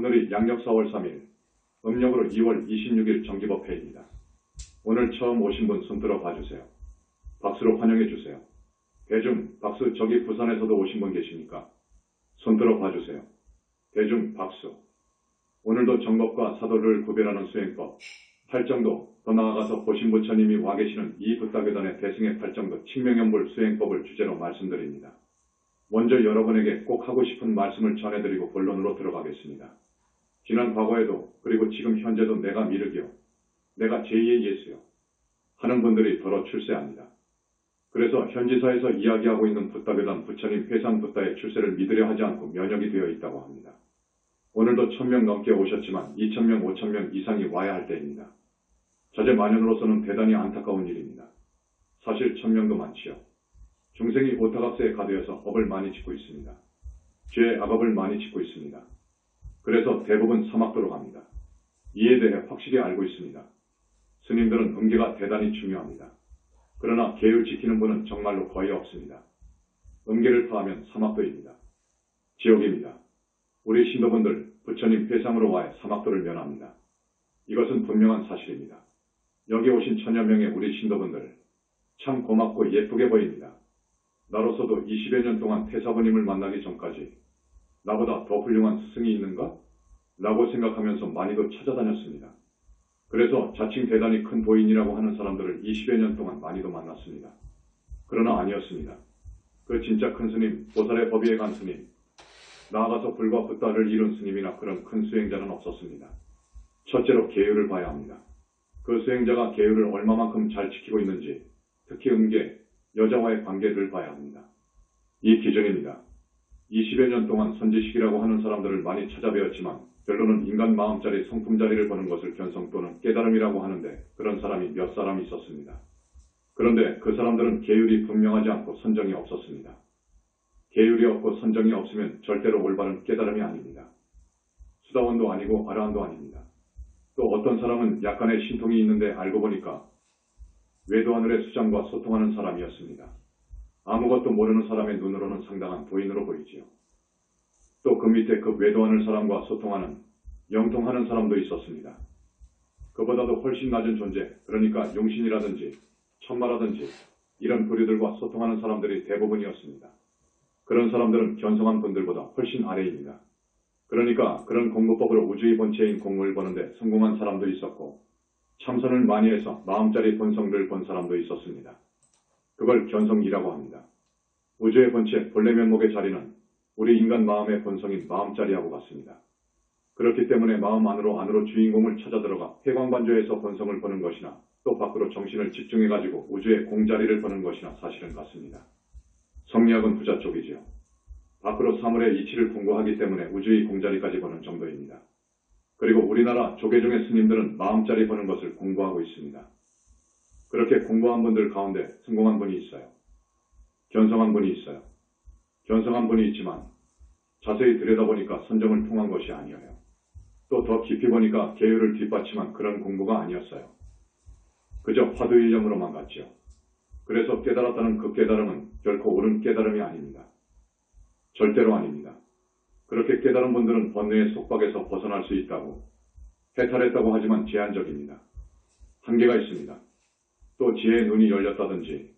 오늘이 양력 4월 3일, 음력으로 2월 26일 정기법회입니다. 오늘 처음 오신 분 손들어 봐주세요. 박수로 환영해 주세요. 대중 박수. 저기 부산에서도 오신 분 계십니까? 손들어 봐주세요. 대중 박수. 오늘도 정법과 사도를 구별하는 수행법, 팔정도, 더 나아가서 보신 부처님이 와 계시는 이 붓다교단의 대승의 팔정도 칙명연불 수행법을 주제로 말씀드립니다. 먼저 여러분에게 꼭 하고 싶은 말씀을 전해드리고 본론으로 들어가겠습니다. 지난 과거에도 그리고 지금 현재도 내가 미륵이요, 내가 제2의 예수요 하는 분들이 더러 출세합니다. 그래서 현지사에서 이야기하고 있는 붓다교단 부처님 회상 붓다의 출세를 믿으려 하지 않고 면역이 되어 있다고 합니다. 오늘도 1000명 넘게 오셨지만 2000명, 5000명 이상이 와야 할 때입니다. 자제만연으로서는 대단히 안타까운 일입니다. 사실 1000명도 많지요. 중생이 오타각세에 가되어서 업을 많이 짓고 있습니다. 죄의 악업을 많이 짓고 있습니다. 그래서 대부분 사막도로 갑니다. 이에 대해 확실히 알고 있습니다. 스님들은 음계가 대단히 중요합니다. 그러나 계율 지키는 분은 정말로 거의 없습니다. 음계를 파하면 사막도입니다. 지옥입니다. 우리 신도분들 부처님 회상으로 와야 사막도를 면합니다. 이것은 분명한 사실입니다. 여기 오신 1000여 명의 우리 신도분들 참 고맙고 예쁘게 보입니다. 나로서도 20여 년 동안 태사부님을 만나기 전까지 나보다 더 훌륭한 스승이 있는가? 라고 생각하면서 많이도 찾아다녔습니다. 그래서 자칭 대단히 큰 도인이라고 하는 사람들을 20여 년 동안 많이도 만났습니다. 그러나 아니었습니다. 그 진짜 큰 스님, 보살의 법위에 간 스님, 나아가서 불과 붓다를 이룬 스님이나 그런 큰 수행자는 없었습니다. 첫째로 계율을 봐야 합니다. 그 수행자가 계율을 얼마만큼 잘 지키고 있는지, 특히 음계, 여자와의 관계를 봐야 합니다. 이 기준입니다. 20여 년 동안 선지식이라고 하는 사람들을 많이 찾아뵈었지만 결론은 인간 마음자리, 성품자리를 보는 것을 견성 또는 깨달음이라고 하는데 그런 사람이 몇 사람 있었습니다. 그런데 그 사람들은 계율이 분명하지 않고 선정이 없었습니다. 계율이 없고 선정이 없으면 절대로 올바른 깨달음이 아닙니다. 수다원도 아니고 아라한도 아닙니다. 또 어떤 사람은 약간의 신통이 있는데 알고 보니까 외도하늘의 수장과 소통하는 사람이었습니다. 아무것도 모르는 사람의 눈으로는 상당한 도인으로 보이지요. 또 그 밑에 그 외도하늘 사람과 소통하는, 영통하는 사람도 있었습니다. 그보다도 훨씬 낮은 존재, 그러니까 용신이라든지 천마라든지 이런 부류들과 소통하는 사람들이 대부분이었습니다. 그런 사람들은 견성한 분들보다 훨씬 아래입니다. 그러니까 그런 공부법으로 우주의 본체인 공무를 보는데 성공한 사람도 있었고 참선을 많이 해서 마음자리 본성을 본 사람도 있었습니다. 그걸 견성이라고 합니다. 우주의 본체 본래 면목의 자리는 우리 인간 마음의 본성인 마음자리하고 같습니다. 그렇기 때문에 마음 안으로 주인공을 찾아 들어가 회광반조에서 본성을 보는 것이나 또 밖으로 정신을 집중해가지고 우주의 공자리를 보는 것이나 사실은 같습니다. 성리학은 부자 쪽이지요. 밖으로 사물의 이치를 공부하기 때문에 우주의 공자리까지 보는 정도입니다. 그리고 우리나라 조계종의 스님들은 마음자리 보는 것을 공부하고 있습니다. 그렇게 공부한 분들 가운데 성공한 분이 있어요. 견성한 분이 있어요. 견성한 분이 있지만 자세히 들여다보니까 선정을 통한 것이 아니에요. 또 더 깊이 보니까 계율을 뒷받침한 그런 공부가 아니었어요. 그저 화두일념으로만 갔지요. 그래서 깨달았다는 그 깨달음은 결코 옳은 깨달음이 아닙니다. 절대로 아닙니다. 그렇게 깨달은 분들은 번뇌의 속박에서 벗어날 수 있다고, 해탈했다고 하지만 제한적입니다. 한계가 있습니다. 또 지혜의 눈이 열렸다든지,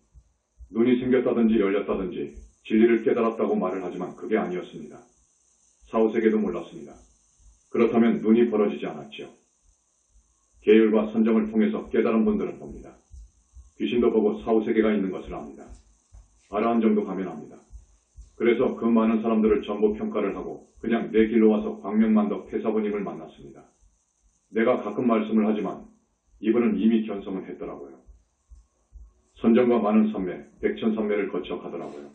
눈이 생겼다든지 열렸다든지 진리를 깨달았다고 말을 하지만 그게 아니었습니다. 사후세계도 몰랐습니다. 그렇다면 눈이 벌어지지 않았지요. 계율과 선정을 통해서 깨달은 분들은 봅니다. 귀신도 보고 사후세계가 있는 것을 압니다. 아라한 정도 가면 압니다. 그래서 그 많은 사람들을 전부 평가를 하고 그냥 내 길로 와서 광명만덕 태사부님을 만났습니다. 내가 가끔 말씀을 하지만 이분은 이미 견성을 했더라고요. 선정과 많은 선매, 백천선매를 거쳐 가더라고요.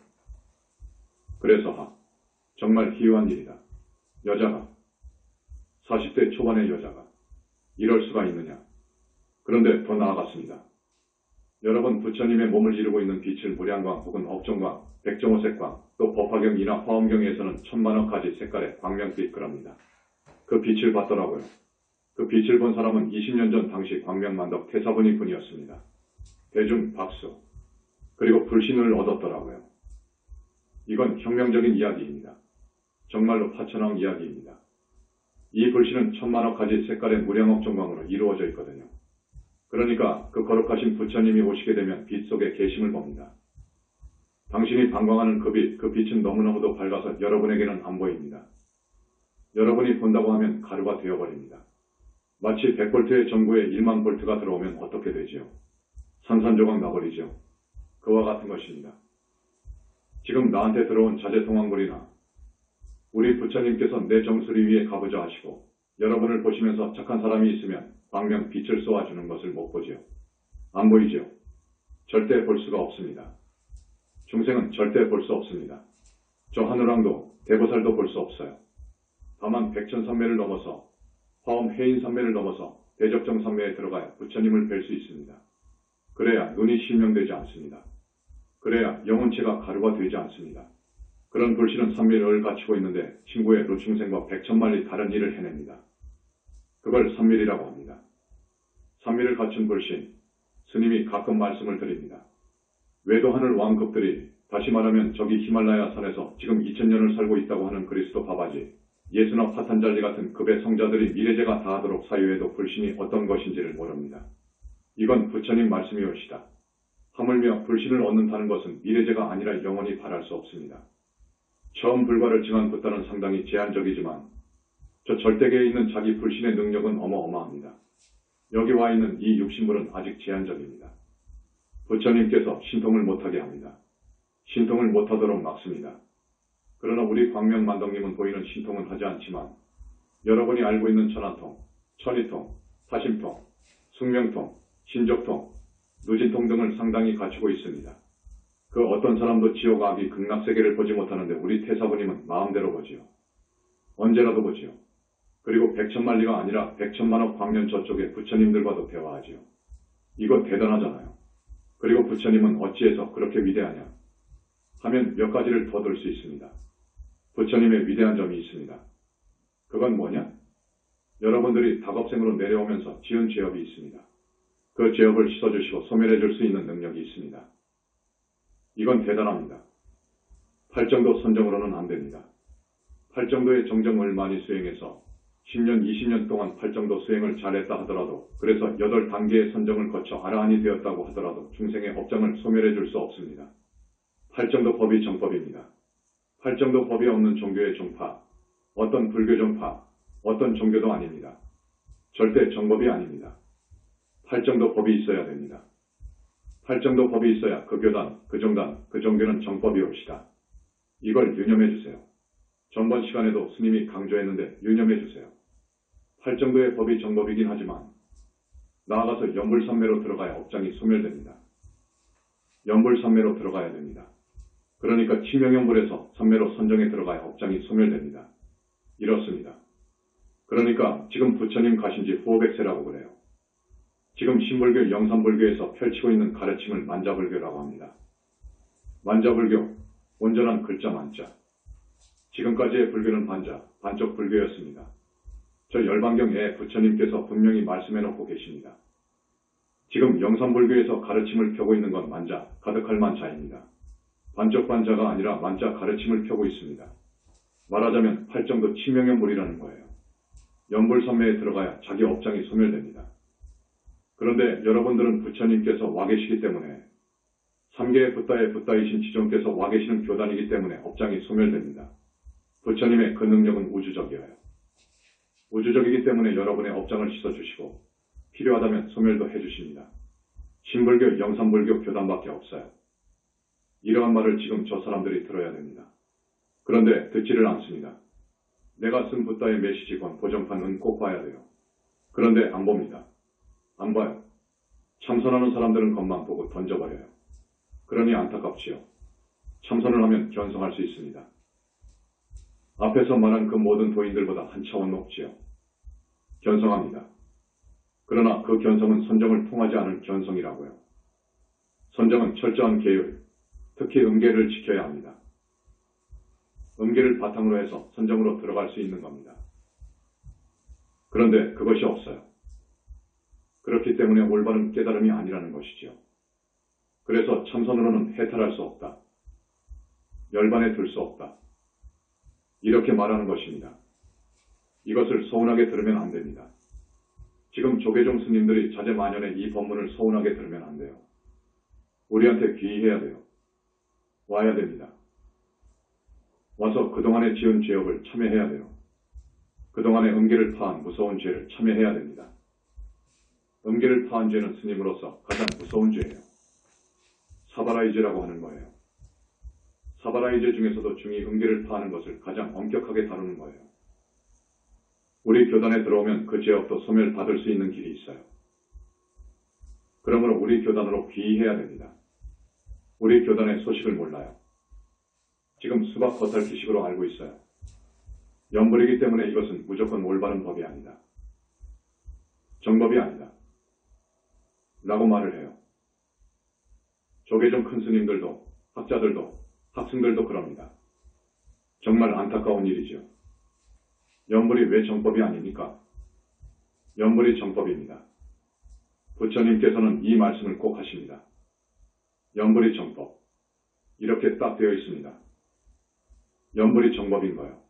그래서 정말 희유한 일이다. 여자가, 40대 초반의 여자가 이럴 수가 있느냐. 그런데 더 나아갔습니다. 여러분 부처님의 몸을 이루고 있는 빛을 무량광 혹은 업종광, 백정호색광, 또 법화경이나 화엄경에서는 천만억 가지 색깔의 광명빛 그럽니다. 그 빛을 봤더라고요. 그 빛을 본 사람은 20년 전 당시 광명만덕 태사부님 분이었습니다. 대중 박수. 그리고 불신을 얻었더라고요. 이건 혁명적인 이야기입니다. 정말로 파천왕 이야기입니다. 이 불씨는 천만여 가지 색깔의 무량억 정광으로 이루어져 있거든요. 그러니까 그 거룩하신 부처님이 오시게 되면 빛 속에 계심을 봅니다. 당신이 방광하는 그 빛은 너무너무도 밝아서 여러분에게는 안 보입니다. 여러분이 본다고 하면 가루가 되어버립니다. 마치 100볼트의 전구에 1만 볼트가 들어오면 어떻게 되지요? 산산조각 나버리죠. 그와 같은 것입니다. 지금 나한테 들어온 자재통황불이나 우리 부처님께서 내 정수리 위에 가보자 하시고 여러분을 보시면서 착한 사람이 있으면 광명 빛을 쏘아주는 것을 못 보지요. 안 보이지요. 절대 볼 수가 없습니다. 중생은 절대 볼 수 없습니다. 저 하늘왕도 대보살도 볼 수 없어요. 다만 백천산매를 넘어서 화엄 해인산매를 넘어서 대적정산매에 들어가야 부처님을 뵐 수 있습니다. 그래야 눈이 실명되지 않습니다. 그래야 영혼체가 가루가 되지 않습니다. 그런 불씨는 산미를 갖추고 있는데 친구의 루충생과 백천만리 다른 일을 해냅니다. 그걸 산밀이라고 합니다. 산미를 갖춘 불신, 스님이 가끔 말씀을 드립니다. 외도하늘 왕급들이 다시 말하면 저기 히말라야 산에서 지금 2000년을 살고 있다고 하는 그리스도 바바지, 예수나 파탄잘리 같은 급의 성자들이 미래제가 다하도록 사유에도 불신이 어떤 것인지를 모릅니다. 이건 부처님 말씀이옵시다. 하물며 불신을 얻는다는 것은 미래제가 아니라 영원히 바랄 수 없습니다. 처음 불과를 증한 붓다는 상당히 제한적이지만 저 절대계에 있는 자기 불신의 능력은 어마어마합니다. 여기 와 있는 이 육신물은 아직 제한적입니다. 부처님께서 신통을 못하게 합니다. 신통을 못하도록 막습니다. 그러나 우리 광명만덕님은 보이는 신통은 하지 않지만 여러분이 알고 있는 천안통, 천이통, 사심통, 숙명통, 신적통, 누진통 등을 상당히 갖추고 있습니다. 그 어떤 사람도 지옥 악이 극락세계를 보지 못하는데 우리 태사부님은 마음대로 보지요. 언제라도 보지요. 그리고 백천만리가 아니라 백천만억 광년 저쪽에 부처님들과도 대화하지요. 이거 대단하잖아요. 그리고 부처님은 어찌해서 그렇게 위대하냐 하면 몇 가지를 더 들 수 있습니다. 부처님의 위대한 점이 있습니다. 그건 뭐냐? 여러분들이 닭업생으로 내려오면서 지은 죄업이 있습니다. 그 죄업을 씻어주시고 소멸해 줄 수 있는 능력이 있습니다. 이건 대단합니다. 팔정도 선정으로는 안 됩니다. 팔정도의 정정을 많이 수행해서 10년, 20년 동안 팔정도 수행을 잘했다 하더라도 그래서 8단계의 선정을 거쳐 아라한이 되었다고 하더라도 중생의 업장을 소멸해 줄 수 없습니다. 팔정도 법이 정법입니다. 팔정도 법이 없는 종교의 종파, 어떤 불교 종파, 어떤 종교도 아닙니다. 절대 정법이 아닙니다. 팔정도 법이 있어야 됩니다. 팔정도 법이 있어야 그 교단, 그 종단, 그 종교는 정법이옵시다. 이걸 유념해 주세요. 전번 시간에도 스님이 강조했는데 유념해 주세요. 팔정도의 법이 정법이긴 하지만 나아가서 연불산매로 들어가야 업장이 소멸됩니다. 연불산매로 들어가야 됩니다. 그러니까 치명연불에서 산매로 선정에 들어가야 업장이 소멸됩니다. 이렇습니다. 그러니까 지금 부처님 가신 지 후오백세라고 그래요. 지금 신불교 영산불교에서 펼치고 있는 가르침을 만자불교라고 합니다. 만자불교, 온전한 글자 만자. 지금까지의 불교는 반쪽 불교였습니다. 저 열반경에 부처님께서 분명히 말씀해놓고 계십니다. 지금 영산불교에서 가르침을 펴고 있는 건 만자, 가득할 만자입니다. 반쪽 반자가 아니라 만자 가르침을 펴고 있습니다. 말하자면 팔정도 치명연불이라는 거예요. 연불선매에 들어가야 자기 업장이 소멸됩니다. 그런데 여러분들은 부처님께서 와 계시기 때문에 3계의 붓다의 붓다이신 지존께서 와 계시는 교단이기 때문에 업장이 소멸됩니다. 부처님의 그 능력은 우주적이어요. 우주적이기 때문에 여러분의 업장을 씻어주시고 필요하다면 소멸도 해주십니다. 신불교, 영산불교 교단밖에 없어요. 이러한 말을 지금 저 사람들이 들어야 됩니다. 그런데 듣지를 않습니다. 내가 쓴 붓다의 메시지건 보정판은 꼭 봐야 돼요. 그런데 안 봅니다. 안 봐요. 참선하는 사람들은 것만 보고 던져버려요. 그러니 안타깝지요. 참선을 하면 견성할 수 있습니다. 앞에서 말한 그 모든 도인들보다 한 차원 높지요. 견성합니다. 그러나 그 견성은 선정을 통하지 않은 견성이라고요. 선정은 철저한 계율, 특히 음계를 지켜야 합니다. 음계를 바탕으로 해서 선정으로 들어갈 수 있는 겁니다. 그런데 그것이 없어요. 그렇기 때문에 올바른 깨달음이 아니라는 것이지요. 그래서 참선으로는 해탈할 수 없다. 열반에 들 수 없다. 이렇게 말하는 것입니다. 이것을 서운하게 들으면 안 됩니다. 지금 조계종 스님들이 자제만연의 이 법문을 서운하게 들으면 안 돼요. 우리한테 귀의해야 돼요. 와야 됩니다. 와서 그동안에 지은 죄업을 참여해야 돼요. 그동안에 음계를 파한 무서운 죄를 참여해야 됩니다. 음계를 파한 죄는 스님으로서 가장 무서운 죄예요. 사바라이죄라고 하는 거예요. 사바라이죄 중에서도 중이 음계를 파하는 것을 가장 엄격하게 다루는 거예요. 우리 교단에 들어오면 그 죄업도 소멸받을 수 있는 길이 있어요. 그러므로 우리 교단으로 귀의해야 됩니다. 우리 교단의 소식을 몰라요. 지금 수박 겉핥기식으로 알고 있어요. 연불이기 때문에 이것은 무조건 올바른 법이 아니다. 정법이 아니다. 라고 말을 해요. 조계종 큰 스님들도, 학자들도, 학생들도 그럽니다. 정말 안타까운 일이죠. 연불이 왜 정법이 아닙니까? 연불이 정법입니다. 부처님께서는 이 말씀을 꼭 하십니다. 연불이 정법. 이렇게 딱 되어 있습니다. 연불이 정법인 거예요.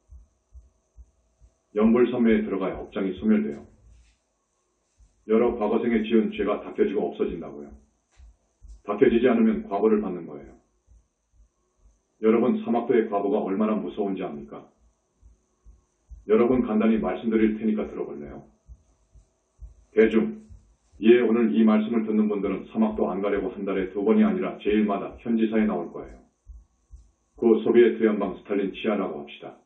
연불선매에 들어가야 업장이 소멸돼요. 여러 과거생에 지은 죄가 닦여지고 없어진다고요. 닦여지지 않으면 과보를 받는 거예요. 여러분 사막도의 과보가 얼마나 무서운지 압니까? 여러분 간단히 말씀드릴 테니까 들어볼래요? 대중, 오늘 이 말씀을 듣는 분들은 사막도 안 가려고 한 달에 2번이 아니라 제1마다 현지사에 나올 거예요. 그 소비에트 연방 스탈린 치하라고 합시다.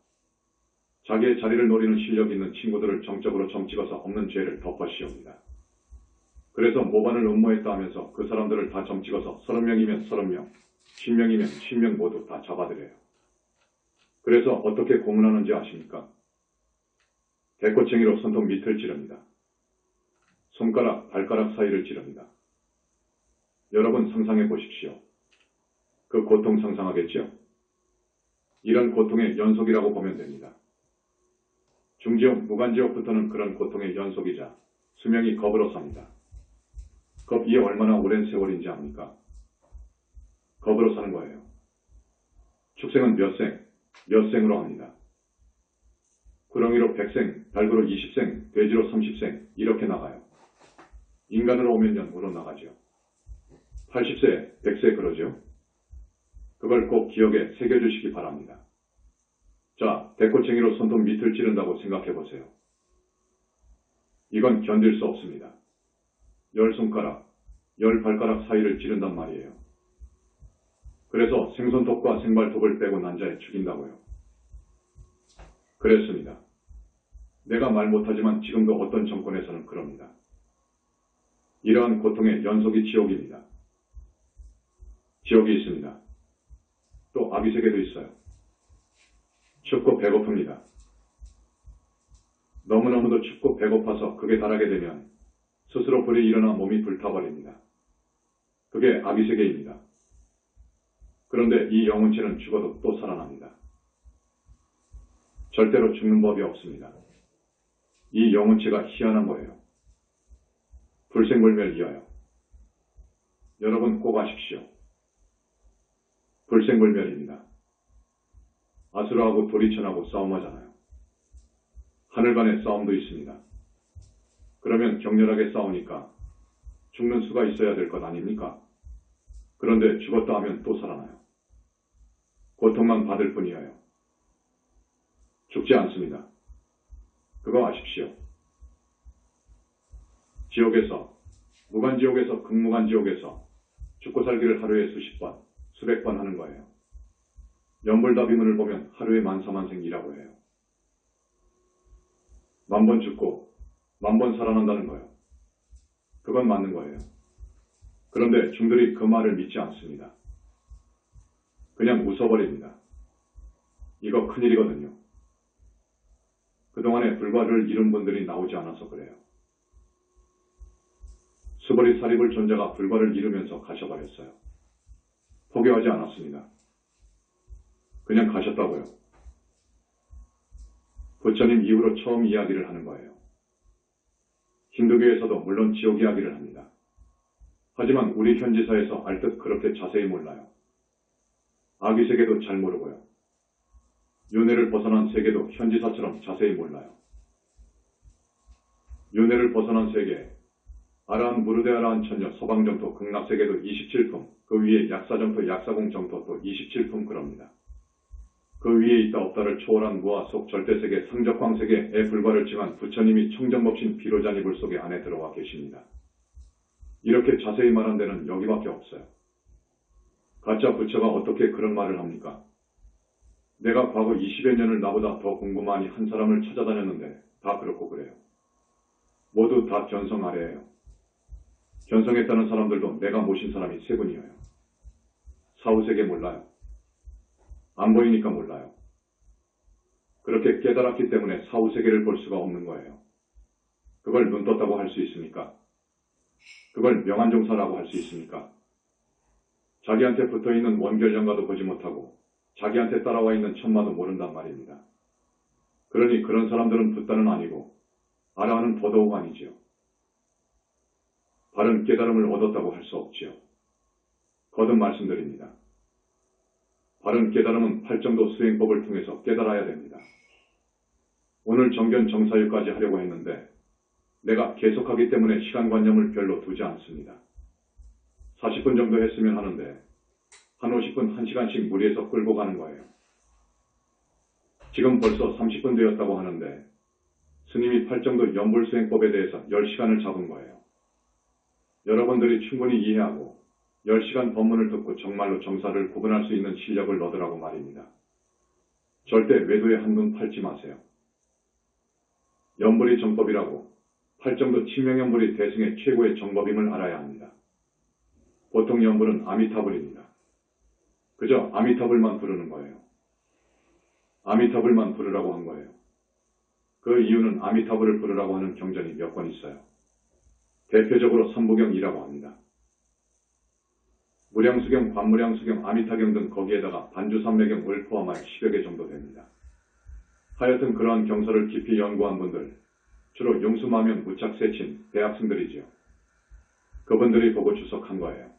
자기의 자리를 노리는 실력 있는 친구들을 정적으로 점찍어서 없는 죄를 덮어씌웁니다. 그래서 모반을 음모했다 하면서 그 사람들을 다 점찍어서 30명이면 30명, 10명이면 10명 모두 다 잡아들여요. 그래서 어떻게 고문하는지 아십니까? 대꼬챙이로 손톱 밑을 찌릅니다. 손가락, 발가락 사이를 찌릅니다. 여러분 상상해 보십시오. 그 고통 상상하겠죠? 이런 고통의 연속이라고 보면 됩니다. 중지옥, 무간지옥부터는 그런 고통의 연속이자 수명이 겁으로 삽니다. 겁이 얼마나 오랜 세월인지 압니까? 겁으로 사는 거예요. 축생은 몇 생으로 합니다. 구렁이로 100생, 닭으로 20생, 돼지로 30생 이렇게 나가요. 인간으로 오면 년으로 나가죠. 80세, 100세 그러죠. 그걸 꼭 기억에 새겨주시기 바랍니다. 자, 대꼬챙이로 손톱 밑을 찌른다고 생각해보세요. 이건 견딜 수 없습니다. 10손가락, 10발가락 사이를 찌른단 말이에요. 그래서 생손톱과 생발톱을 빼고 난자에 죽인다고요. 그랬습니다. 내가 말 못하지만 지금도 어떤 정권에서는 그럽니다. 이러한 고통의 연속이 지옥입니다. 지옥이 있습니다. 또 아비세계도 있어요. 춥고 배고픕니다. 너무너무도 춥고 배고파서 극에 달하게 되면 스스로 불이 일어나 몸이 불타버립니다. 그게 아비세계입니다. 그런데 이 영혼체는 죽어도 또 살아납니다. 절대로 죽는 법이 없습니다. 이 영혼체가 희한한 거예요. 불생불멸이어요. 여러분 꼭 아십시오. 불생불멸입니다. 아수라하고 도리천하고 싸움하잖아요. 하늘 간의 싸움도 있습니다. 그러면 격렬하게 싸우니까 죽는 수가 있어야 될 것 아닙니까? 그런데 죽었다 하면 또 살아나요. 고통만 받을 뿐이에요. 죽지 않습니다. 그거 아십시오. 지옥에서, 무간지옥에서, 극무간지옥에서 죽고 살기를 하루에 수십 번, 수백 번 하는 거예요. 연불다비문을 보면 하루에 만사만생이라고 해요. 1000번 죽고 1000번 살아난다는 거예요. 그건 맞는 거예요. 그런데 중들이 그 말을 믿지 않습니다. 그냥 웃어버립니다. 이거 큰일이거든요. 그동안에 불과를 잃은 분들이 나오지 않아서 그래요. 수보리 사리불 존자가 불과를 잃으면서 가셔버렸어요. 포기하지 않았습니다. 그냥 가셨다고요. 부처님 이후로 처음 이야기를 하는 거예요. 힌두교에서도 물론 지옥 이야기를 합니다. 하지만 우리 현지사에서 알듯 그렇게 자세히 몰라요. 아기세계도 잘 모르고요. 윤회를 벗어난 세계도 현지사처럼 자세히 몰라요. 윤회를 벗어난 세계, 아라한 무르데 아라한 천녀 서방정토 극락세계도 27품, 그 위에 약사정토 약사공 정토 또 27품 그럽니다. 그 위에 있다 없다를 초월한 무아 속 절대세계 상적광세계에 불과를 칭한 부처님이 청정법신 비로자니불 속에 안에 들어와 계십니다. 이렇게 자세히 말한 데는 여기밖에 없어요. 가짜 부처가 어떻게 그런 말을 합니까? 내가 과거 20여 년을 나보다 더 공부 많이 한 사람을 찾아다녔는데 다 그렇고 그래요. 모두 다 견성 아래예요. 견성했다는 사람들도 내가 모신 사람이 세 분이에요. 사후세계 몰라요. 안 보이니까 몰라요. 그렇게 깨달았기 때문에 사후세계를 볼 수가 없는 거예요. 그걸 눈 떴다고 할 수 있습니까? 그걸 명한종사라고 할 수 있습니까? 자기한테 붙어있는 원결령가도 보지 못하고 자기한테 따라와 있는 천마도 모른단 말입니다. 그러니 그런 사람들은 붓다는 아니고 아라하는 더더욱 아니지요. 바른 깨달음을 얻었다고 할 수 없지요. 거듭 말씀드립니다. 바른 깨달음은 팔정도 수행법을 통해서 깨달아야 됩니다. 오늘 정견 정사유까지 하려고 했는데 내가 계속하기 때문에 시간관념을 별로 두지 않습니다. 40분 정도 했으면 하는데 한 50분 1시간씩 무리해서 끌고 가는 거예요. 지금 벌써 30분 되었다고 하는데 스님이 팔정도 연불수행법에 대해서 10시간을 잡은 거예요. 여러분들이 충분히 이해하고 10시간 법문을 듣고 정말로 정사를 구분할 수 있는 실력을 얻으라고 말입니다. 절대 외도에 한눈 팔지 마세요. 연불이 정법이라고 팔정도 칭명연불이 대승의 최고의 정법임을 알아야 합니다. 보통 연불은 아미타불입니다. 그저 아미타불만 부르는 거예요. 아미타불만 부르라고 한 거예요. 그 이유는 아미타불을 부르라고 하는 경전이 몇 권 있어요. 대표적으로 삼부경이라고 합니다. 무량수경, 관무량수경, 아미타경 등 거기에다가 반주삼매경을 포함하여 10여 개 정도 됩니다. 하여튼 그러한 경서를 깊이 연구한 분들, 주로 용수마면 무착세친 대학생들이지요. 그분들이 보고 주석한 거예요.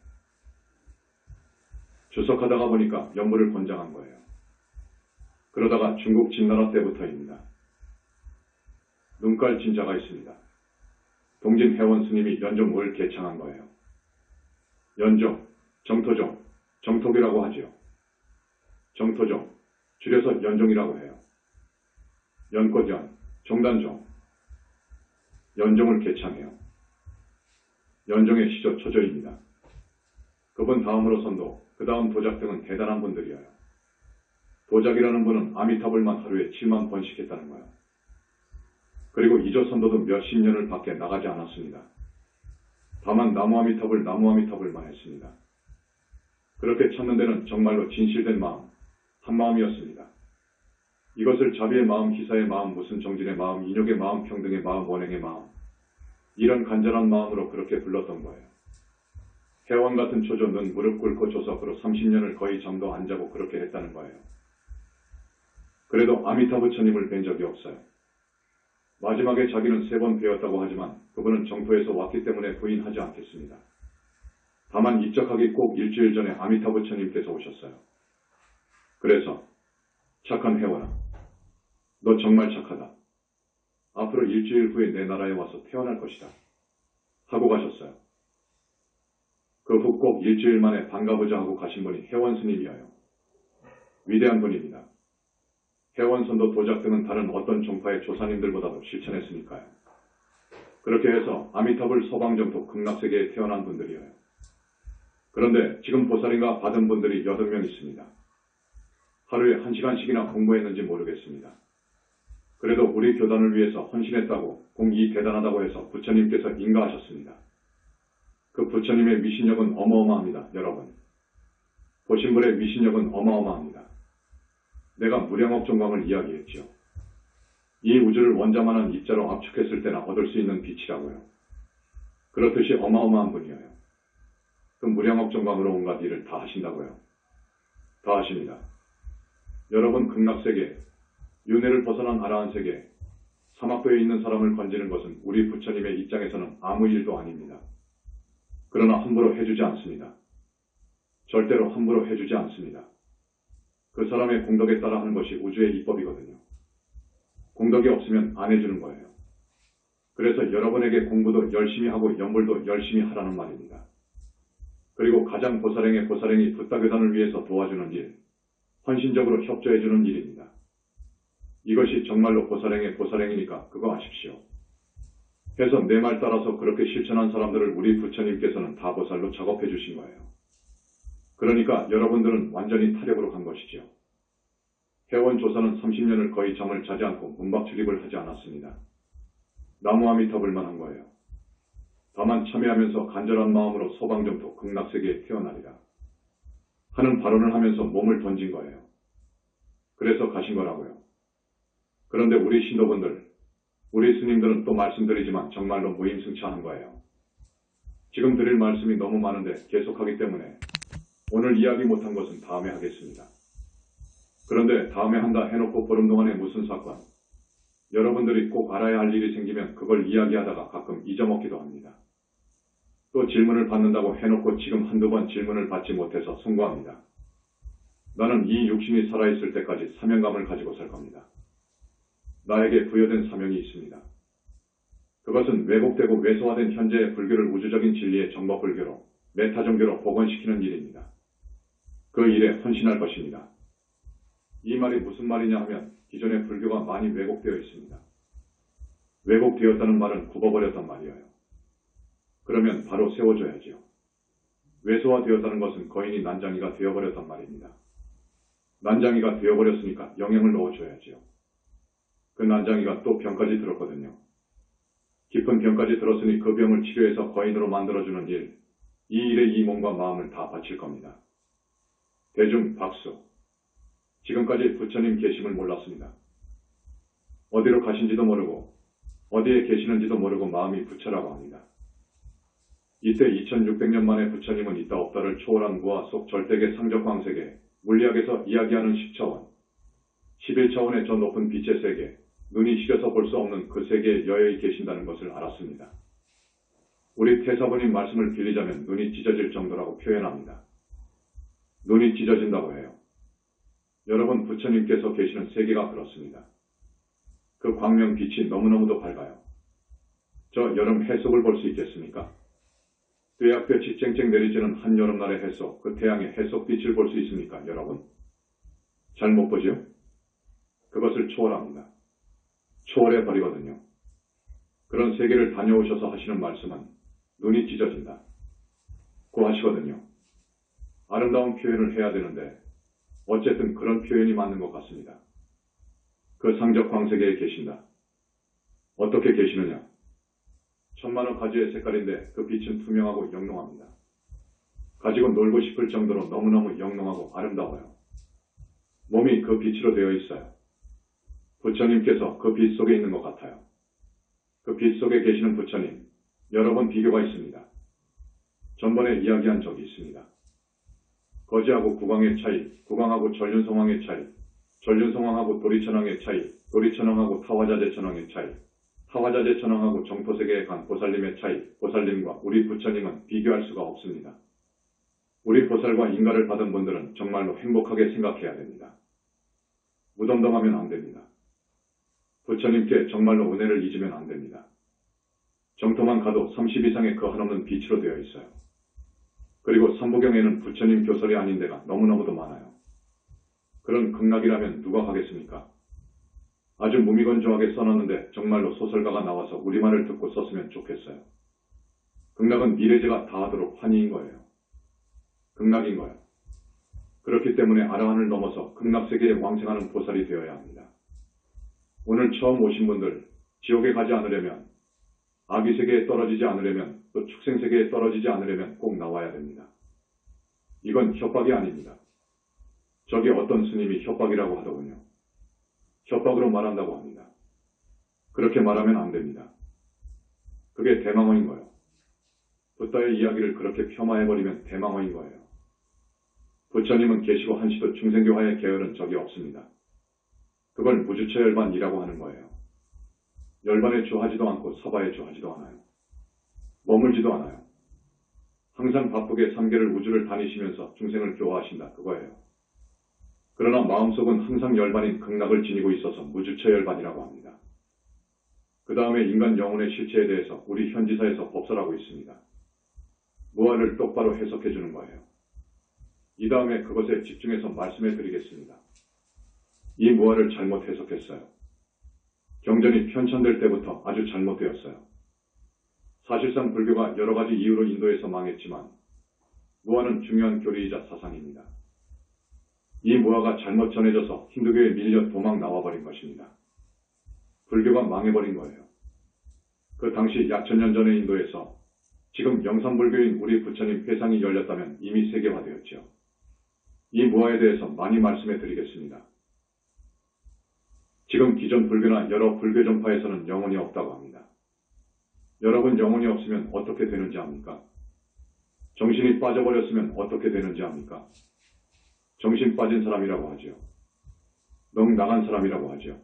주석하다가 보니까 연불을 권장한 거예요. 그러다가 중국 진나라 때부터입니다. 눈깔 진자가 있습니다. 동진 회원 스님이 연종을 개창한 거예요. 연종, 정토종, 정토기라고 하지요. 정토종, 줄여서 연종이라고 해요. 연꽃연, 종단종, 연종을 개창해요. 연종의 시조 초조입니다. 그분 다음으로 선도, 그 다음 도작 등은 대단한 분들이에요. 도작이라는 분은 아미타불만 하루에 7만 번씩 했다는 거예요. 그리고 이조 선도도 몇십 년을 밖에 나가지 않았습니다. 다만 나무아미타불만 했습니다. 그렇게 찾는 데는 정말로 진실된 마음, 한마음이었습니다. 이것을 자비의 마음, 기사의 마음, 무슨 정진의 마음, 인욕의 마음, 평등의 마음, 원행의 마음, 이런 간절한 마음으로 그렇게 불렀던 거예요. 회원 같은 초조는 무릎 꿇고 조석으로 30년을 거의 잠도 안 자고 그렇게 했다는 거예요. 그래도 아미타 부처님을 뵌 적이 없어요. 마지막에 자기는 3번 뵈었다고 하지만 그분은 정토에서 왔기 때문에 부인하지 않겠습니다. 다만 입적하기 꼭 일주일 전에 아미타 부처님께서 오셨어요. 그래서 착한 회원아, 너 정말 착하다. 앞으로 일주일 후에 내 나라에 와서 태어날 것이다. 하고 가셨어요. 그 후 꼭 일주일 만에 반가보자 하고 가신 분이 회원 스님이어요. 위대한 분입니다. 회원 선도 도작 등은 다른 어떤 종파의 조사님들보다도 실천했으니까요. 그렇게 해서 아미타불 서방정토 극락세계에 태어난 분들이에요. 그런데 지금 보살인가 받은 분들이 8명 있습니다. 하루에 1시간씩이나 공부했는지 모르겠습니다. 그래도 우리 교단을 위해서 헌신했다고 공이 대단하다고 해서 부처님께서 인가하셨습니다. 그 부처님의 위신력은 어마어마합니다. 여러분. 보신 분의 위신력은 어마어마합니다. 내가 무량억종광을 이야기했지요. 이 우주를 원자만한 입자로 압축했을 때나 얻을 수 있는 빛이라고요. 그렇듯이 어마어마한 분이에요. 그 무량억종광으로 온갖 일을 다 하신다고요. 다 하십니다. 여러분 극락세계, 윤회를 벗어난 아라한 세계, 사막도에 있는 사람을 건지는 것은 우리 부처님의 입장에서는 아무 일도 아닙니다. 그러나 함부로 해주지 않습니다. 절대로 함부로 해주지 않습니다. 그 사람의 공덕에 따라 하는 것이 우주의 입법이거든요. 공덕이 없으면 안 해주는 거예요. 그래서 여러분에게 공부도 열심히 하고 연불도 열심히 하라는 말입니다. 그리고 가장 보살행의 보살행이 붓다교단을 위해서 도와주는 일, 헌신적으로 협조해주는 일입니다. 이것이 정말로 보살행의 보살행이니까 그거 아십시오. 해서 내 말 따라서 그렇게 실천한 사람들을 우리 부처님께서는 다 보살로 작업해 주신 거예요. 그러니까 여러분들은 완전히 타력으로 간 것이죠. 회원 조사는 30년을 거의 잠을 자지 않고 문박 출입을 하지 않았습니다. 나무아미타불만 한 거예요. 다만 참여하면서 간절한 마음으로 소방정토 극락세계에 태어나리라 하는 발언을 하면서 몸을 던진 거예요. 그래서 가신 거라고요. 그런데 우리 신도분들, 우리 스님들은 또 말씀드리지만 정말로 무임승차한 거예요. 지금 드릴 말씀이 너무 많은데 계속하기 때문에 오늘 이야기 못한 것은 다음에 하겠습니다. 그런데 다음에 한다 해놓고 보름 동안에 무슨 사건, 여러분들이 꼭 알아야 할 일이 생기면 그걸 이야기하다가 가끔 잊어먹기도 합니다. 또 질문을 받는다고 해놓고 지금 한두 번 질문을 받지 못해서 송구합니다. 나는 이 육신이 살아있을 때까지 사명감을 가지고 살 겁니다. 나에게 부여된 사명이 있습니다. 그것은 왜곡되고 왜소화된 현재의 불교를 우주적인 진리의 정법불교로, 메타종교로 복원시키는 일입니다. 그 일에 헌신할 것입니다. 이 말이 무슨 말이냐 하면 기존의 불교가 많이 왜곡되어 있습니다. 왜곡되었다는 말은 굽어버렸단 말이에요. 그러면 바로 세워줘야지요. 왜소화되었다는 것은 거인이 난장이가 되어버렸단 말입니다. 난장이가 되어버렸으니까 영향을 넣어줘야지요. 그 난장이가 또 병까지 들었거든요. 깊은 병까지 들었으니 그 병을 치료해서 거인으로 만들어주는 일, 이 일에 이 몸과 마음을 다 바칠 겁니다. 대중 박수. 지금까지 부처님 계심을 몰랐습니다. 어디로 가신지도 모르고 어디에 계시는지도 모르고 마음이 부처라고 합니다. 이때 2600년 만에 부처님은 있다 없다를 초월한 무아 속 절대계 상적광세계, 물리학에서 이야기하는 10차원, 11차원의 저 높은 빛의 세계, 눈이 시려서 볼 수 없는 그 세계에 여여히 계신다는 것을 알았습니다. 우리 태사부님 말씀을 빌리자면 눈이 찢어질 정도라고 표현합니다. 눈이 찢어진다고 해요. 여러분 부처님께서 계시는 세계가 그렇습니다. 그 광명 빛이 너무너무도 밝아요. 저 여름 해속을 볼 수 있겠습니까? 떼약볕이 쨍쨍 내리쬐는 한여름날의 해속, 그 태양의 해속빛을 볼 수 있습니까, 여러분? 잘 못 보죠? 그것을 초월합니다. 초월해버리거든요. 그런 세계를 다녀오셔서 하시는 말씀은 눈이 찢어진다 고 하시거든요. 아름다운 표현을 해야 되는데 어쨌든 그런 표현이 맞는 것 같습니다. 그 상적광세계에 계신다. 어떻게 계시느냐? 천만원 가지의 색깔인데 그 빛은 투명하고 영롱합니다. 가지고 놀고 싶을 정도로 너무너무 영롱하고 아름다워요. 몸이 그 빛으로 되어 있어요. 부처님께서 그 빛 속에 있는 것 같아요. 그 빛 속에 계시는 부처님, 여러 번 비교가 있습니다. 전번에 이야기한 적이 있습니다. 거지하고 구광의 차이, 구광하고 전륜성왕의 차이, 전륜성왕하고 도리천왕의 차이, 도리천왕하고 타화자재천왕의 차이, 타화자재천왕하고 정토세계에 간 보살님의 차이, 보살님과 우리 부처님은 비교할 수가 없습니다. 우리 보살과 인가를 받은 분들은 정말로 행복하게 생각해야 됩니다. 무덤덤하면 안 됩니다. 부처님께 정말로 은혜를 잊으면 안 됩니다. 정토만 가도 30 이상의 그 한없는 빛으로 되어 있어요. 그리고 삼부경에는 부처님 교설이 아닌 데가 너무너무도 많아요. 그런 극락이라면 누가 가겠습니까? 아주 무미건조하게 써놨는데 정말로 소설가가 나와서 우리말을 듣고 썼으면 좋겠어요. 극락은 미래제가 다 하도록 환희인 거예요. 극락인 거예요. 그렇기 때문에 아라한을 넘어서 극락세계에 왕생하는 보살이 되어야 합니다. 오늘 처음 오신 분들, 지옥에 가지 않으려면, 아기세계에 떨어지지 않으려면, 또 축생세계에 떨어지지 않으려면 꼭 나와야 됩니다. 이건 협박이 아닙니다. 저기 어떤 스님이 협박이라고 하더군요. 협박으로 말한다고 합니다. 그렇게 말하면 안 됩니다. 그게 대망언인 거예요. 붓다의 이야기를 그렇게 폄하해버리면 대망언인 거예요. 부처님은 계시고 한시도 중생교화의 계열은 적이 없습니다. 그걸 무주처 열반이라고 하는 거예요. 열반에 주하지도 않고 서바에 주하지도 않아요. 머물지도 않아요. 항상 바쁘게 삼계를 우주를 다니시면서 중생을 교화하신다 그거예요. 그러나 마음속은 항상 열반인 극락을 지니고 있어서 무주처 열반이라고 합니다. 그 다음에 인간 영혼의 실체에 대해서 우리 현지사에서 법설하고 있습니다. 무화를 똑바로 해석해 주는 거예요. 이 다음에 그것에 집중해서 말씀해 드리겠습니다. 이 무화를 잘못 해석했어요. 경전이 편찬될 때부터 아주 잘못되었어요. 사실상 불교가 여러 가지 이유로 인도에서 망했지만 무화는 중요한 교리이자 사상입니다. 이 무화가 잘못 전해져서 힌두교에 밀려 도망 나와버린 것입니다. 불교가 망해버린 거예요. 그 당시 약천년 전의 인도에서 지금 영산불교인 우리 부처님 회상이 열렸다면 이미 세계화되었죠. 이 무화에 대해서 많이 말씀해 드리겠습니다. 지금 기존 불교나 여러 불교 전파에서는 영혼이 없다고 합니다. 여러분 영혼이 없으면 어떻게 되는지 압니까? 정신이 빠져버렸으면 어떻게 되는지 압니까? 정신 빠진 사람이라고 하지요. 넋 나간 사람이라고 하지요.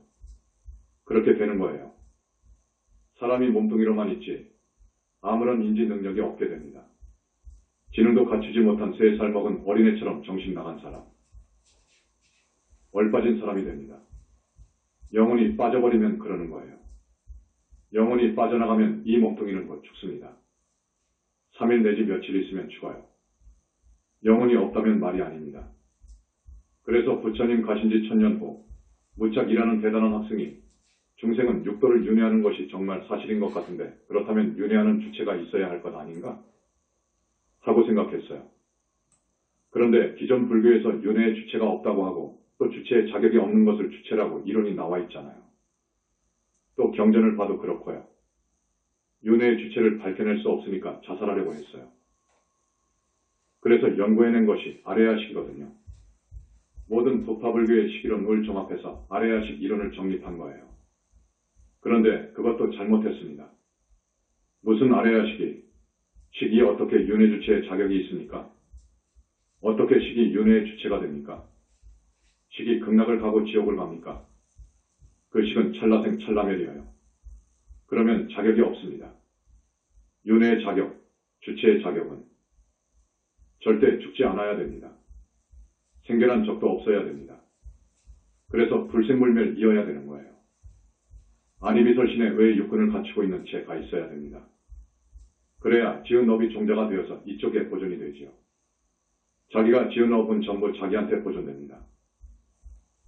그렇게 되는 거예요. 사람이 몸뚱이로만 있지 아무런 인지 능력이 없게 됩니다. 지능도 갖추지 못한 3살 먹은 어린애처럼 정신 나간 사람. 얼빠진 사람이 됩니다. 영혼이 빠져버리면 그러는 거예요. 영혼이 빠져나가면 이 몸뚱이는 곧 죽습니다. 3일 내지 며칠 있으면 죽어요. 영혼이 없다면 말이 아닙니다. 그래서 부처님 가신 지 1000년 후 무착 일하는 대단한 학생이 중생은 육도를 윤회하는 것이 정말 사실인 것 같은데 그렇다면 윤회하는 주체가 있어야 할 것 아닌가? 하고 생각했어요. 그런데 기존 불교에서 윤회의 주체가 없다고 하고 또 주체의 자격이 없는 것을 주체라고 이론이 나와 있잖아요. 또 경전을 봐도 그렇고요. 윤회의 주체를 밝혀낼 수 없으니까 자살하려고 했어요. 그래서 연구해낸 것이 아레야식이거든요. 모든 부파불교의 식이론을 종합해서 아레야식 이론을 정립한 거예요. 그런데 그것도 잘못했습니다. 무슨 아레야식이 식이 어떻게 윤회 주체의 자격이 있습니까? 어떻게 식이 윤회의 주체가 됩니까? 식이 극락을 가고 지옥을 갑니까? 그 식은 찰나생 찰나멸이에요. 그러면 자격이 없습니다. 윤회의 자격, 주체의 자격은 절대 죽지 않아야 됩니다. 생겨난 적도 없어야 됩니다. 그래서 불생불멸이어야 되는 거예요. 아니비설신에 왜 육근을 갖추고 있는 채가 있어야 됩니다. 그래야 지은 업이 종자가 되어서 이쪽에 보존이 되지요. 자기가 지은 업은 전부 자기한테 보존됩니다.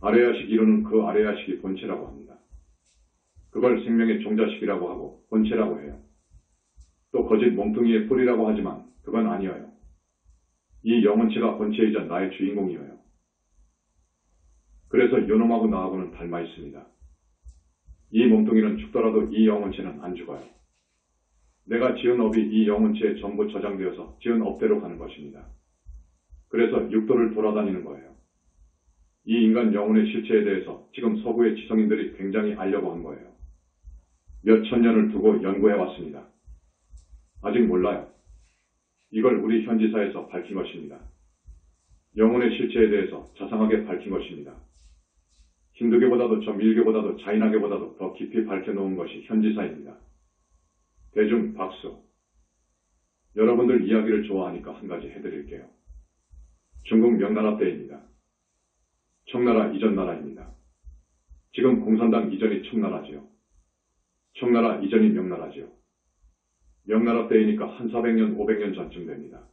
아레야식 이론은 그 아레야식이 본체라고 합니다. 그걸 생명의 종자식이라고 하고 본체라고 해요. 또 거짓 몸뚱이의 뿌리라고 하지만 그건 아니에요. 이 영혼체가 본체이자 나의 주인공이에요. 그래서 요놈하고 나하고는 닮아 있습니다. 이 몸뚱이는 죽더라도 이 영혼체는 안 죽어요. 내가 지은 업이 이 영혼체에 전부 저장되어서 지은 업대로 가는 것입니다. 그래서 육도를 돌아다니는 거예요. 이 인간 영혼의 실체에 대해서 지금 서구의 지성인들이 굉장히 알려고 한 거예요. 몇 천 년을 두고 연구해 왔습니다. 아직 몰라요. 이걸 우리 현지사에서 밝힌 것입니다. 영혼의 실체에 대해서 자상하게 밝힌 것입니다. 힌두교보다도 저 밀교보다도 자인학교보다도 더 깊이 밝혀놓은 것이 현지사입니다. 대중 박수. 여러분들 이야기를 좋아하니까 한 가지 해드릴게요. 중국 명나라 때입니다. 청나라 이전 나라입니다. 지금 공산당 이전이 청나라지요. 청나라 이전이 명나라지요. 명나라 때이니까 한 400년, 500년 전쯤 됩니다.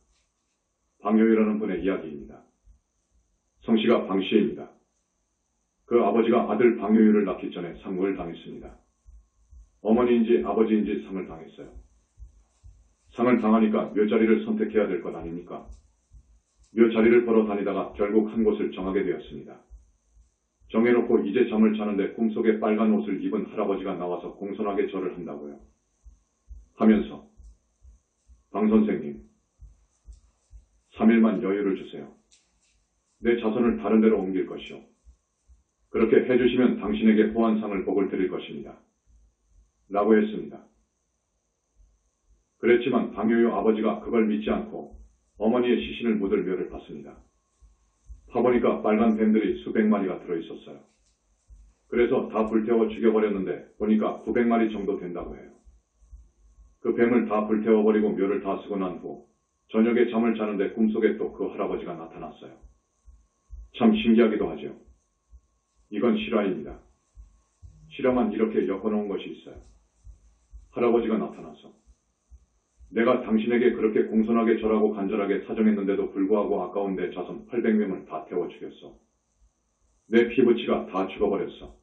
방효유라는 분의 이야기입니다. 성씨가 방씨입니다. 그 아버지가 아들 방효유를 낳기 전에 상국을 당했습니다. 어머니인지 아버지인지 상을 당했어요. 상을 당하니까 묘자리를 선택해야 될 것 아닙니까? 묘자리를 보러 다니다가 결국 한 곳을 정하게 되었습니다. 정해놓고 이제 잠을 자는데 꿈속에 빨간 옷을 입은 할아버지가 나와서 공손하게 절을 한다고요. 하면서 방 선생님, 3일만 여유를 주세요. 내 자손을 다른 데로 옮길 것이요. 그렇게 해주시면 당신에게 호환상을 복을 드릴 것입니다. 라고 했습니다. 그랬지만 방효유 아버지가 그걸 믿지 않고 어머니의 시신을 묻을 묘를 봤습니다. 파보니까 빨간 뱀들이 수백 마리가 들어있었어요. 그래서 다 불태워 죽여버렸는데 보니까 900마리 정도 된다고 해요. 그 뱀을 다 불태워버리고 묘를 다 쓰고 난 후 저녁에 잠을 자는데 꿈속에 또 그 할아버지가 나타났어요. 참 신기하기도 하죠. 이건 실화입니다. 실화만 이렇게 엮어놓은 것이 있어요. 할아버지가 나타나서 내가 당신에게 그렇게 공손하게 절하고 간절하게 사정했는데도 불구하고 아까운 내 자손 800명을 다 태워 죽였어. 내 피부치가 다 죽어버렸어.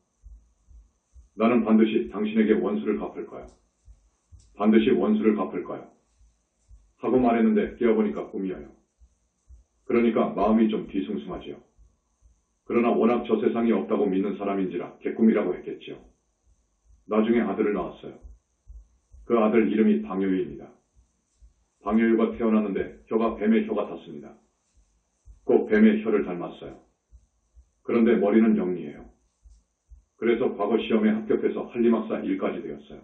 나는 반드시 당신에게 원수를 갚을 거야. 반드시 원수를 갚을 거야. 하고 말했는데 깨어보니까 꿈이어요. 그러니까 마음이 좀 뒤숭숭하지요. 그러나 워낙 저 세상이 없다고 믿는 사람인지라 개꿈이라고 했겠지요. 나중에 아들을 낳았어요. 그 아들 이름이 방효유입니다. 방효유가 태어났는데 혀가 뱀의 혀 같았습니다. 꼭 뱀의 혀를 닮았어요. 그런데 머리는 영리해요. 그래서 과거 시험에 합격해서 한림학사 1까지 되었어요.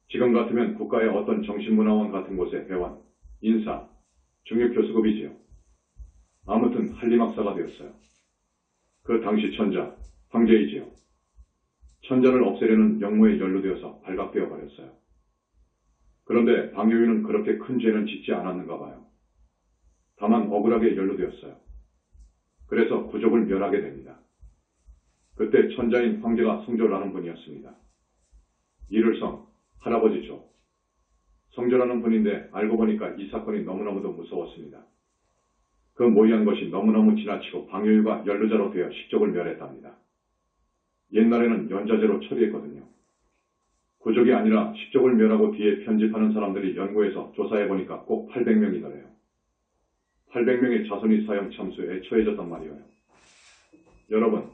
지금 같으면 국가의 어떤 정신문화원 같은 곳에 회원, 인사, 중육교수급이지요. 아무튼 한림학사가 되었어요. 그 당시 천자, 황제이지요. 천자를 없애려는 역모에 연루되어서 발각되어 버렸어요. 그런데 방효유는 그렇게 큰 죄는 짓지 않았는가 봐요. 다만 억울하게 연루되었어요. 그래서 부족을 멸하게 됩니다. 그때 천자인 황제가 성조라는 분이었습니다. 이를성 할아버지죠. 성조라는 분인데 알고 보니까 이 사건이 너무너무도 무서웠습니다. 그 모의한 것이 너무너무 지나치고 방효유가 연루자로 되어 식족을 멸했답니다. 옛날에는 연자제로 처리했거든요. 구족이 아니라 식족을 멸하고 뒤에 편집하는 사람들이 연구해서 조사해보니까 꼭 800명이더래요. 800명의 자손이 사형 참수에 처해졌단 말이에요. 여러분,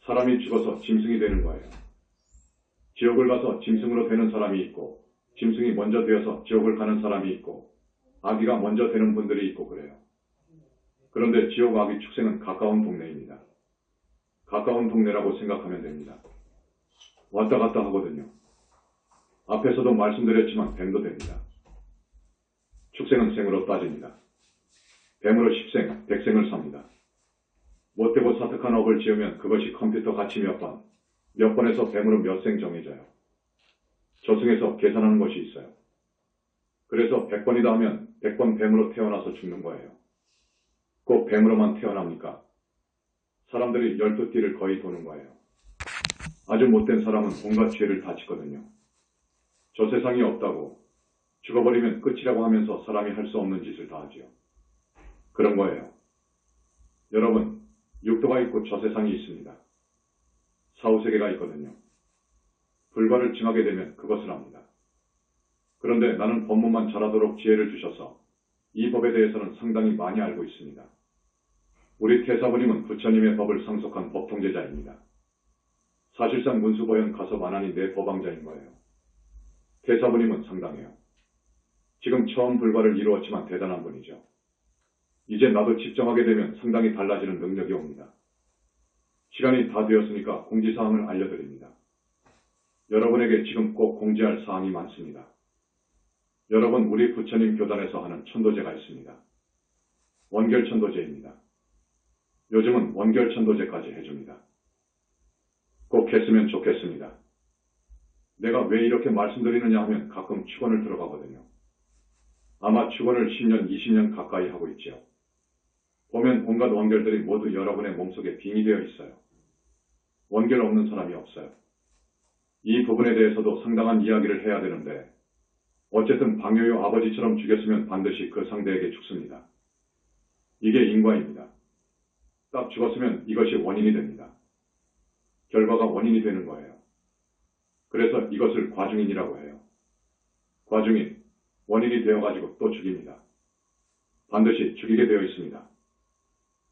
사람이 죽어서 짐승이 되는 거예요. 지옥을 가서 짐승으로 되는 사람이 있고, 짐승이 먼저 되어서 지옥을 가는 사람이 있고, 아기가 먼저 되는 분들이 있고 그래요. 그런데 지옥 아기 축생은 가까운 동네입니다. 가까운 동네라고 생각하면 됩니다. 왔다 갔다 하거든요. 앞에서도 말씀드렸지만 뱀도 됩니다. 축생은 생으로 따집니다. 뱀으로 10생, 100생을 삽니다. 못되고 사특한 업을 지으면 그것이 컴퓨터 가치 몇 번에서 뱀으로 몇 생 정해져요. 저승에서 계산하는 것이 있어요. 그래서 100번이다 하면 100번 뱀으로 태어나서 죽는 거예요. 꼭 뱀으로만 태어납니까? 사람들이 12띠를 거의 도는 거예요. 아주 못된 사람은 온갖 죄를 다 짓거든요. 저 세상이 없다고 죽어버리면 끝이라고 하면서 사람이 할 수 없는 짓을 다 하지요. 그런 거예요. 여러분, 육도가 있고 저 세상이 있습니다. 사후세계가 있거든요. 불과를 증하게 되면 그것을 합니다. 그런데 나는 법문만 잘하도록 지혜를 주셔서 이 법에 대해서는 상당히 많이 알고 있습니다. 우리 태사부님은 부처님의 법을 상속한 법통제자입니다. 사실상 문수보현 가섭안하니 내 법왕자인 거예요. 태사부님은 상당해요. 지금 처음 불과를 이루었지만 대단한 분이죠. 이제 나도 집정하게 되면 상당히 달라지는 능력이 옵니다. 시간이 다 되었으니까 공지사항을 알려드립니다. 여러분에게 지금 꼭 공지할 사항이 많습니다. 여러분, 우리 부처님 교단에서 하는 천도제가 있습니다. 원결천도제입니다. 요즘은 원결천도제까지 해줍니다. 꼭 했으면 좋겠습니다. 내가 왜 이렇게 말씀드리느냐 하면 가끔 축원을 들어가거든요. 아마 축원을 10년, 20년 가까이 하고 있지요. 보면 온갖 원결들이 모두 여러분의 몸속에 빙이 되어 있어요. 원결 없는 사람이 없어요. 이 부분에 대해서도 상당한 이야기를 해야 되는데 어쨌든 방효유 아버지처럼 죽였으면 반드시 그 상대에게 죽습니다. 이게 인과입니다. 딱 죽었으면 이것이 원인이 됩니다. 결과가 원인이 되는 거예요. 그래서 이것을 과중인이라고 해요. 과중인, 원인이 되어가지고 또 죽입니다. 반드시 죽이게 되어 있습니다.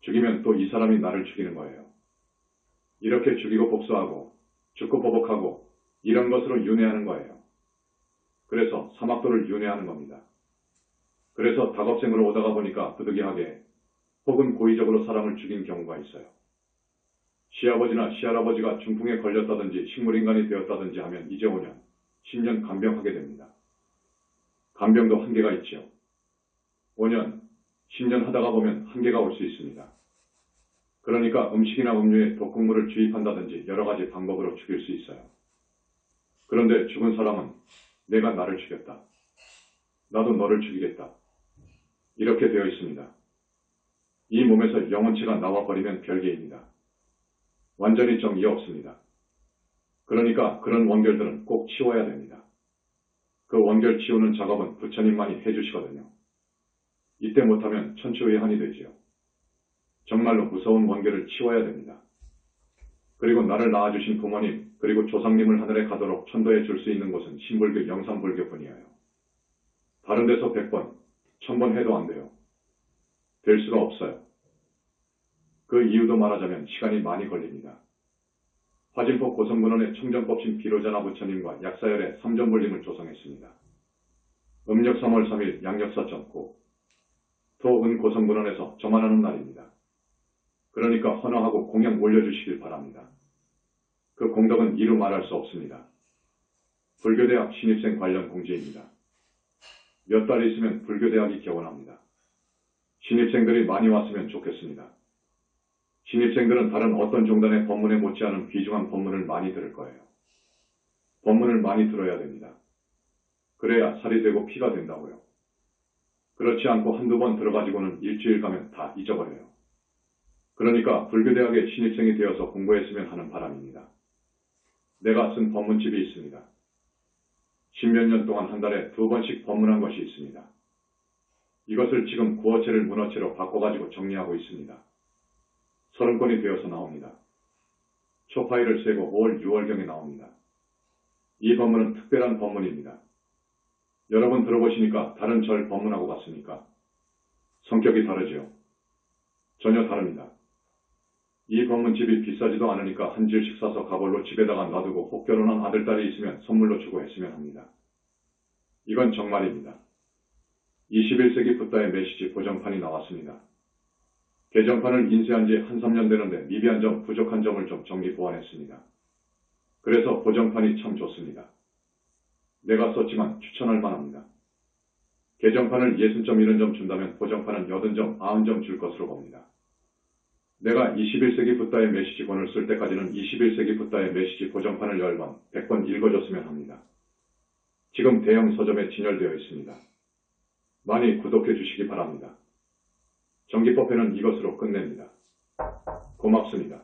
죽이면 또 이 사람이 나를 죽이는 거예요. 이렇게 죽이고 복수하고 죽고 보복하고 이런 것으로 윤회하는 거예요. 그래서 사막도를 윤회하는 겁니다. 그래서 다겁생으로 오다가 보니까 부득이하게 혹은 고의적으로 사람을 죽인 경우가 있어요. 시아버지나 시할아버지가 중풍에 걸렸다든지 식물인간이 되었다든지 하면 이제 5년, 10년 간병하게 됩니다. 간병도 한계가 있지요. 5년, 10년 하다가 보면 한계가 올 수 있습니다. 그러니까 음식이나 음료에 독극물을 주입한다든지 여러 가지 방법으로 죽일 수 있어요. 그런데 죽은 사람은 내가 나를 죽였다. 나도 너를 죽이겠다. 이렇게 되어 있습니다. 이 몸에서 영혼체가 나와버리면 별개입니다. 완전히 정이 없습니다. 그러니까 그런 원결들은 꼭 치워야 됩니다. 그 원결 치우는 작업은 부처님만이 해주시거든요. 이때 못하면 천추의한이 되지요. 정말로 무서운 원결을 치워야 됩니다. 그리고 나를 낳아주신 부모님, 그리고 조상님을 하늘에 가도록 천도해 줄 수 있는 곳은 신불교, 영산불교뿐이에요. 다른 데서 100번, 1000번 해도 안 돼요. 될 수가 없어요. 그 이유도 말하자면 시간이 많이 걸립니다. 화진포 고성군원의 청정법신 비로자나 부처님과 약사열의 삼전불림을 조성했습니다. 음력 3월 3일 양력사천 9, 토은 고성군원에서 저만하는 날입니다. 그러니까 헌화하고 공양 올려주시길 바랍니다. 그 공덕은 이루 말할 수 없습니다. 불교대학 신입생 관련 공지입니다. 몇 달 있으면 불교대학이 개원합니다. 신입생들이 많이 왔으면 좋겠습니다. 신입생들은 다른 어떤 종단의 법문에 못지않은 귀중한 법문을 많이 들을 거예요. 법문을 많이 들어야 됩니다. 그래야 살이 되고 피가 된다고요. 그렇지 않고 한두 번 들어가지고는 일주일 가면 다 잊어버려요. 그러니까 불교대학의 신입생이 되어서 공부했으면 하는 바람입니다. 내가 쓴 법문집이 있습니다. 10몇 년 동안 한 달에 2번씩 법문한 것이 있습니다. 이것을 지금 구어체를 문어체로 바꿔가지고 정리하고 있습니다. 30권이 되어서 나옵니다. 초파일을 세고 5월, 6월경에 나옵니다. 이 법문은 특별한 법문입니다. 여러분 들어보시니까 다른 절 법문하고 같습니까? 성격이 다르지요? 전혀 다릅니다. 이 법문집이 비싸지도 않으니까 한 질씩 사서 가볼로 집에다가 놔두고 혹 결혼한 아들딸이 있으면 선물로 주고 했으면 합니다. 이건 정말입니다. 21세기 붓다의 메시지 보정판이 나왔습니다. 개정판을 인쇄한 지 한 3년 되는데 미비한 점, 부족한 점을 좀 정리 보완했습니다. 그래서 보정판이 참 좋습니다. 내가 썼지만 추천할 만합니다. 개정판을 60점, 70점 준다면 보정판은 80점, 90점 줄 것으로 봅니다. 내가 21세기 붓다의 메시지권을 쓸 때까지는 21세기 붓다의 메시지 보정판을 10번, 100번 읽어줬으면 합니다. 지금 대형 서점에 진열되어 있습니다. 많이 구독해 주시기 바랍니다. 정기법회는 이것으로 끝냅니다. 고맙습니다.